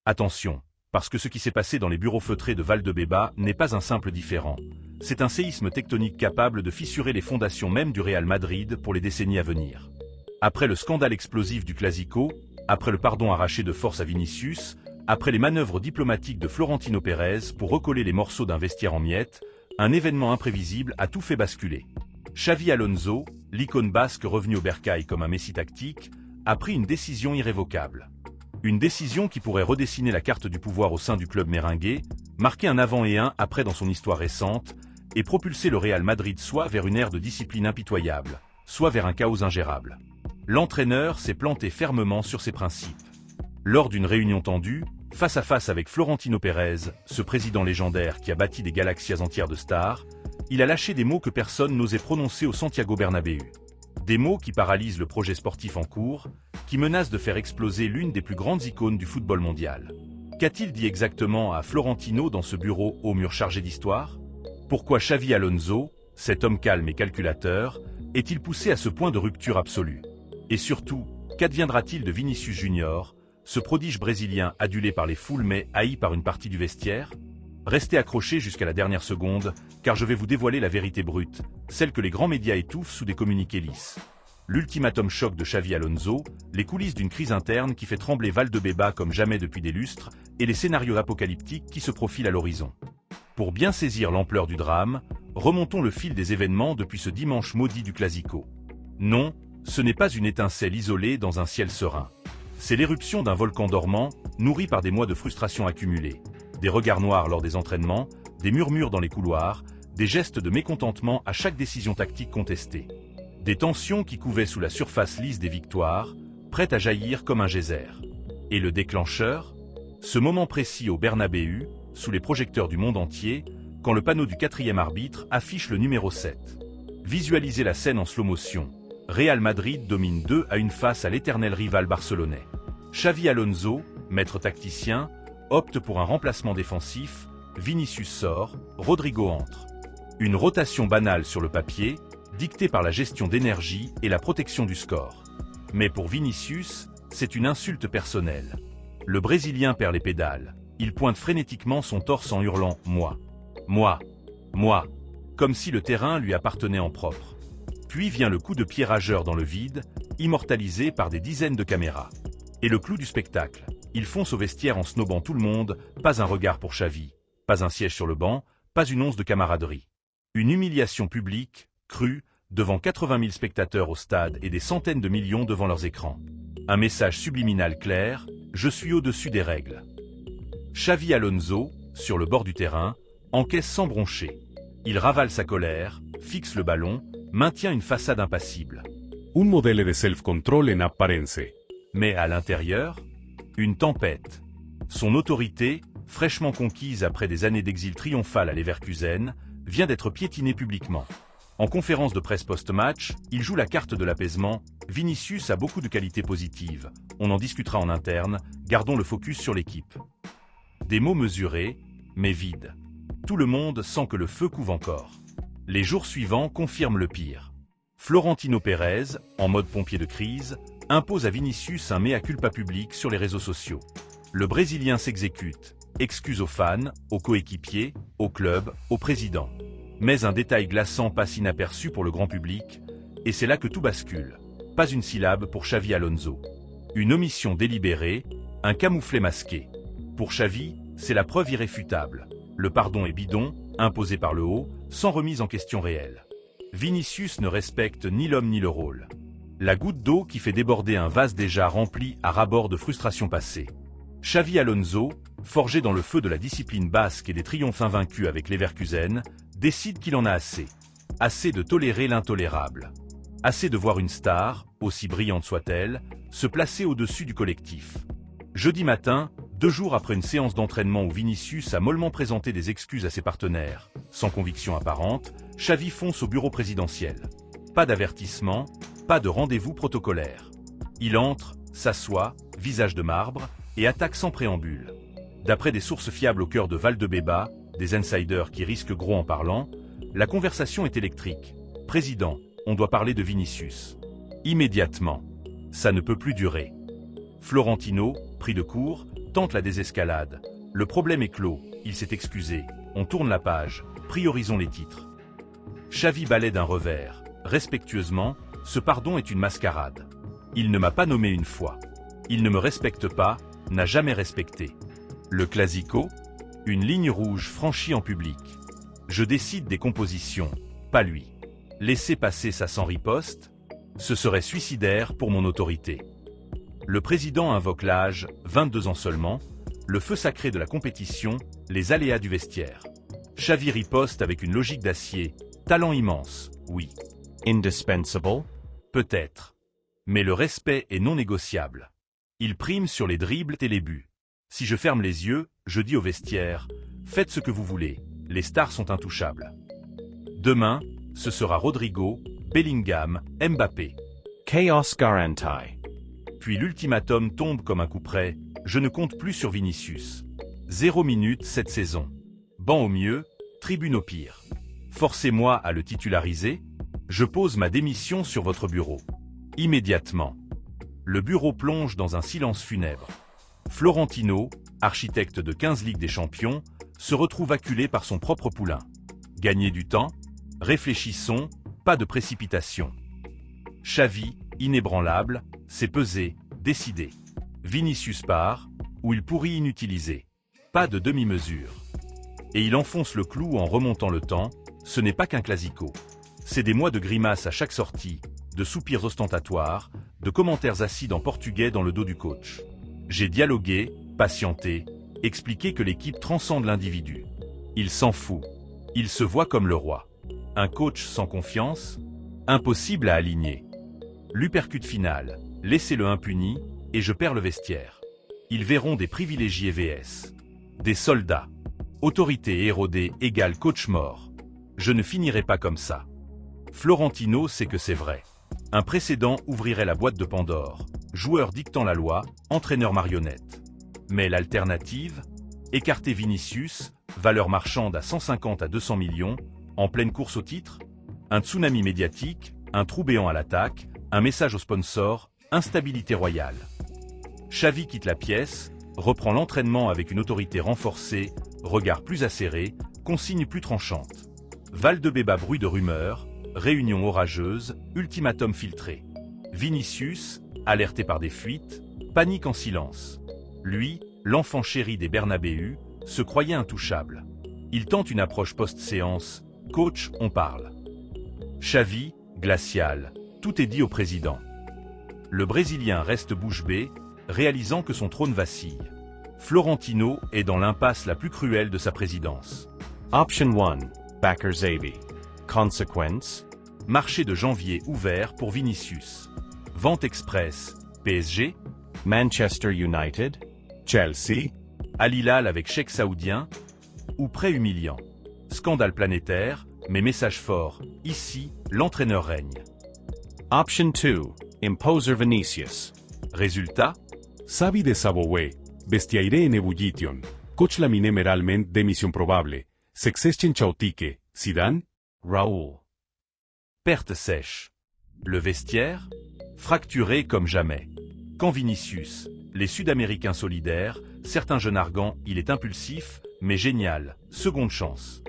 Attention, parce que ce qui s'est passé dans les bureaux feutrés de Valdebebas n'est pas un simple différend. C'est un séisme tectonique capable de fissurer les fondations même du Real Madrid pour les décennies à venir. Après le scandale explosif du Clasico, après le pardon arraché de force à Vinicius, après les manœuvres diplomatiques de Florentino Pérez pour recoller les morceaux d'un vestiaire en miettes, un événement imprévisible a tout fait basculer. Xavi Alonso, l'icône basque revenue au bercail comme un messie tactique, a pris une décision irrévocable. Une décision qui pourrait redessiner la carte du pouvoir au sein du club merengue, marquer un avant et un après dans son histoire récente, et propulser le Real Madrid soit vers une ère de discipline impitoyable, soit vers un chaos ingérable. L'entraîneur s'est planté fermement sur ses principes. Lors d'une réunion tendue, face à face avec Florentino Pérez, ce président légendaire qui a bâti des galaxies entières de stars, il a lâché des mots que personne n'osait prononcer au Santiago Bernabéu. Des mots qui paralysent le projet sportif en cours, qui menacent de faire exploser l'une des plus grandes icônes du football mondial. Qu'a-t-il dit exactement à Florentino dans ce bureau aux murs chargés d'histoire? Pourquoi Xavi Alonso, cet homme calme et calculateur, est-il poussé à ce point de rupture absolue? Et surtout, qu'adviendra-t-il de Vinicius Junior, ce prodige brésilien adulé par les foules mais haï par une partie du vestiaire? Restez accrochés jusqu'à la dernière seconde, car je vais vous dévoiler la vérité brute, celle que les grands médias étouffent sous des communiqués lisses. L'ultimatum choc de Xavi Alonso, les coulisses d'une crise interne qui fait trembler Valdebebas comme jamais depuis des lustres, et les scénarios apocalyptiques qui se profilent à l'horizon. Pour bien saisir l'ampleur du drame, remontons le fil des événements depuis ce dimanche maudit du Clasico. Non, ce n'est pas une étincelle isolée dans un ciel serein. C'est l'éruption d'un volcan dormant, nourri par des mois de frustration accumulée. Des regards noirs lors des entraînements, des murmures dans les couloirs, des gestes de mécontentement à chaque décision tactique contestée. Des tensions qui couvaient sous la surface lisse des victoires, prêtes à jaillir comme un geyser. Et le déclencheur? Ce moment précis au Bernabéu, sous les projecteurs du monde entier, quand le panneau du 4e arbitre affiche le numéro 7. Visualisez la scène en slow-motion. Real Madrid domine 2-1 face à l'éternel rival barcelonais. Xavi Alonso, maître tacticien, opte pour un remplacement défensif, Vinicius sort, Rodrigo entre. Une rotation banale sur le papier, dictée par la gestion d'énergie et la protection du score. Mais pour Vinicius, c'est une insulte personnelle. Le Brésilien perd les pédales, il pointe frénétiquement son torse en hurlant « Moi, moi, moi », comme si le terrain lui appartenait en propre. Puis vient le coup de pied rageur dans le vide, immortalisé par des dizaines de caméras. Et le clou du spectacle, il fonce au vestiaire en snobant tout le monde, pas un regard pour Xavi, pas un siège sur le banc, pas une once de camaraderie. Une humiliation publique, crue, devant 80 000 spectateurs au stade et des centaines de millions devant leurs écrans. Un message subliminal clair, je suis au-dessus des règles. Xavi Alonso, sur le bord du terrain, encaisse sans broncher. Il ravale sa colère, fixe le ballon, maintient une façade impassible. Un modèle de self-control en apparence. Mais à l'intérieur, une tempête. Son autorité, fraîchement conquise après des années d'exil triomphal à Leverkusen, vient d'être piétinée publiquement. En conférence de presse post-match, il joue la carte de l'apaisement. Vinicius a beaucoup de qualités positives. On en discutera en interne, gardons le focus sur l'équipe. Des mots mesurés, mais vides. Tout le monde sent que le feu couve encore. Les jours suivants confirment le pire. Florentino Pérez, en mode pompier de crise, impose à Vinicius un mea culpa public sur les réseaux sociaux. Le Brésilien s'exécute, excuse aux fans, aux coéquipiers, au club, au président. Mais un détail glaçant passe inaperçu pour le grand public, et c'est là que tout bascule. Pas une syllabe pour Xavi Alonso. Une omission délibérée, un camouflet masqué. Pour Xavi, c'est la preuve irréfutable. Le pardon est bidon, imposé par le haut, sans remise en question réelle. Vinicius ne respecte ni l'homme ni le rôle. La goutte d'eau qui fait déborder un vase déjà rempli à ras-bord de frustrations passées. Xavi Alonso, forgé dans le feu de la discipline basque et des triomphes invaincus avec Leverkusen, décide qu'il en a assez. Assez de tolérer l'intolérable. Assez de voir une star, aussi brillante soit-elle, se placer au-dessus du collectif. Jeudi matin, 2 jours après une séance d'entraînement où Vinicius a mollement présenté des excuses à ses partenaires, sans conviction apparente, Xavi fonce au bureau présidentiel. Pas d'avertissement, pas de rendez-vous protocolaire. Il entre, s'assoit, visage de marbre, et attaque sans préambule. D'après des sources fiables au cœur de Valdebebas, des insiders qui risquent gros en parlant, la conversation est électrique. Président, on doit parler de Vinicius. Immédiatement. Ça ne peut plus durer. Florentino, pris de court, tente la désescalade. Le problème est clos, il s'est excusé. On tourne la page, priorisons les titres. Xavi balaie d'un revers. Respectueusement, ce pardon est une mascarade. Il ne m'a pas nommé une fois. Il ne me respecte pas, n'a jamais respecté. Le classico? Une ligne rouge franchie en public. Je décide des compositions, pas lui. Laisser passer ça sans riposte? Ce serait suicidaire pour mon autorité. Le président invoque l'âge, 22 ans seulement, le feu sacré de la compétition, les aléas du vestiaire. Xavi riposte avec une logique d'acier, talent immense, oui. Indispensable? Peut-être. Mais le respect est non négociable. Il prime sur les dribbles et les buts. Si je ferme les yeux, je dis au vestiaire, faites ce que vous voulez, les stars sont intouchables. Demain, ce sera Rodrigo, Bellingham, Mbappé. Chaos guarantee. Puis l'ultimatum tombe comme un coup près, je ne compte plus sur Vinicius. 0 minutes cette saison. Banc au mieux, tribune au pire. Forcez-moi à le titulariser, je pose ma démission sur votre bureau. Immédiatement. Le bureau plonge dans un silence funèbre. Florentino, architecte de 15 Ligues des Champions, se retrouve acculé par son propre poulain. Gagner du temps? Réfléchissons, pas de précipitation. Xavi, inébranlable, s'est pesé, décidé. Vinicius part, ou il pourrit inutiliser. Pas de demi-mesure. Et il enfonce le clou en remontant le temps, ce n'est pas qu'un classico. C'est des mois de grimaces à chaque sortie, de soupirs ostentatoires, de commentaires acides en portugais dans le dos du coach. J'ai dialogué, patienté, expliqué que l'équipe transcende l'individu. Il s'en fout. Il se voit comme le roi. Un coach sans confiance? Impossible à aligner. L'uppercut final, laissez-le impuni, et je perds le vestiaire. Ils verront des privilégiés vs. Des soldats. Autorité érodée égale coach mort. Je ne finirai pas comme ça. Florentino sait que c'est vrai. Un précédent ouvrirait la boîte de Pandore. Joueur dictant la loi, entraîneur marionnette. Mais l'alternative? Écarter Vinicius, valeur marchande à 150 à 200 millions, en pleine course au titre? Un tsunami médiatique, un trou béant à l'attaque, un message aux sponsors, instabilité royale. Xavi quitte la pièce, reprend l'entraînement avec une autorité renforcée, regard plus acéré, consigne plus tranchante. Valdebeba bruit de rumeurs, réunion orageuse, ultimatum filtré. Vinicius, alerté par des fuites, panique en silence. Lui, l'enfant chéri des Bernabéu, se croyait intouchable. Il tente une approche post-séance, coach, on parle. Xavi, glacial, tout est dit au président. Le Brésilien reste bouche bée, réalisant que son trône vacille. Florentino est dans l'impasse la plus cruelle de sa présidence. Option 1. Bakker-Xavi. Consequence? Marché de janvier ouvert pour Vinicius. Vente express, PSG, Manchester United? Chelsea, Al Hilal avec chèque saoudien, ou prêt humiliant. Scandale planétaire, mais message fort, ici, l'entraîneur règne. Option 2. Imposer Vinicius. Résultat? Xavi desaboué, vestiaire en ebullition, coach lamine meralment démission probable, sexestion chautique, Zidane? Raoul. Perte sèche. Le vestiaire? Fracturé comme jamais. Quand Vinicius, les Sud-Américains solidaires, certains jeunes argants, il est impulsif, mais génial, seconde chance.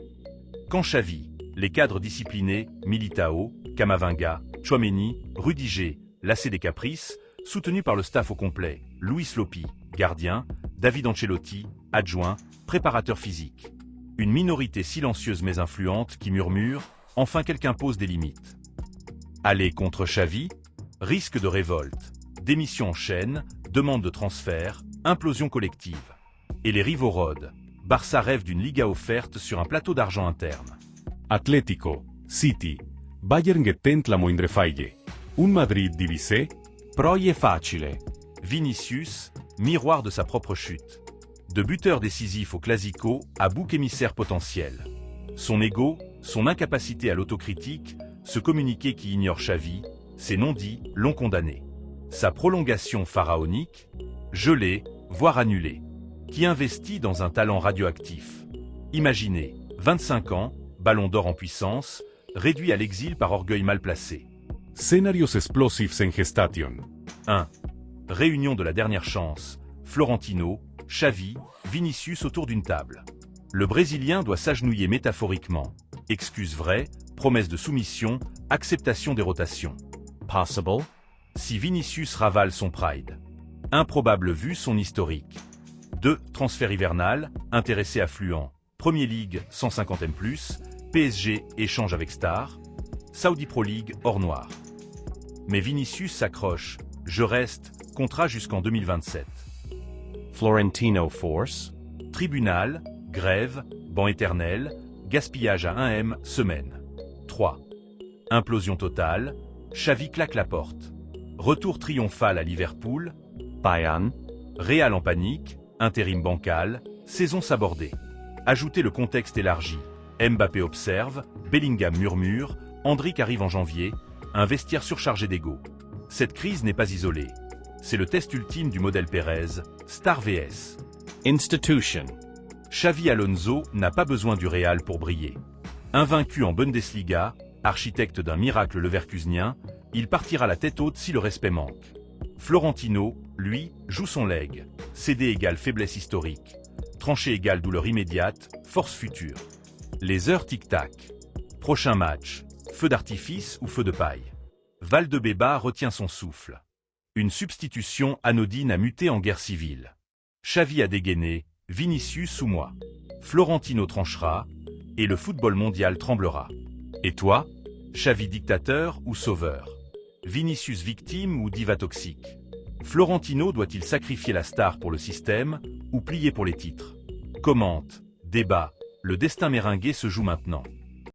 Quand Xavi, les cadres disciplinés, Militao, Camavinga, Tchouaméni, Rudiger, lassés des caprices, soutenus par le staff au complet, Luis Lopi, gardien, David Ancelotti, adjoint, préparateur physique. Une minorité silencieuse mais influente qui murmure, enfin quelqu'un pose des limites. Aller contre Xavi? Risque de révolte. Démission en chaîne, demande de transfert, implosion collective. Et les rivaux rôdent. Barça rêve d'une Liga offerte sur un plateau d'argent interne. Atlético, City, Bayern getent la moindre faille. Un Madrid divisé? Proie facile. Vinicius, miroir de sa propre chute. De buteur décisif au classico à bouc émissaire potentiel. Son ego, son incapacité à l'autocritique, ce communiqué qui ignore Xavi, ses non-dits l'ont condamné. Sa prolongation pharaonique, gelée, voire annulée. Qui investit dans un talent radioactif. Imaginez, 25 ans, ballon d'or en puissance, réduit à l'exil par orgueil mal placé. Scenarios explosifs en gestation. 1. Réunion de la dernière chance, Florentino, Xavi, Vinicius autour d'une table. Le Brésilien doit s'agenouiller métaphoriquement. Excuse vraie, promesse de soumission, acceptation des rotations. Possible. Si Vinicius ravale son pride. Improbable vu son historique. 2. Transfert hivernal, intéressé affluent. Premier League, 150M+, PSG, échange avec Star. Saudi Pro League, hors noir. Mais Vinicius s'accroche. Je reste, contrat jusqu'en 2027. Florentino force. Tribunal, grève, banc éternel, gaspillage à 1M, semaine. 3. Implosion totale, Xavi claque la porte. Retour triomphal à Liverpool. Bayern. Real en panique, intérim bancal, saison sabordée. Ajoutez le contexte élargi. Mbappé observe, Bellingham murmure, Endrick arrive en janvier, un vestiaire surchargé d'ego. Cette crise n'est pas isolée. C'est le test ultime du modèle Pérez, Star vs. Institution. Xavi Alonso n'a pas besoin du Real pour briller. Invaincu en Bundesliga, architecte d'un miracle leverkusenien, il partira la tête haute si le respect manque. Florentino, lui, joue son leg. CD égale faiblesse historique. Tranchée égale douleur immédiate, force future. Les heures tic-tac. Prochain match. Feu d'artifice ou feu de paille. Valdebeba retient son souffle. Une substitution anodine a muté en guerre civile. Xavi a dégainé, Vinicius ou moi. Florentino tranchera, et le football mondial tremblera. Et toi? Xavi dictateur ou sauveur? Vinicius victime ou diva toxique? Florentino doit-il sacrifier la star pour le système, ou plier pour les titres? Commente, débat, le destin méringué se joue maintenant.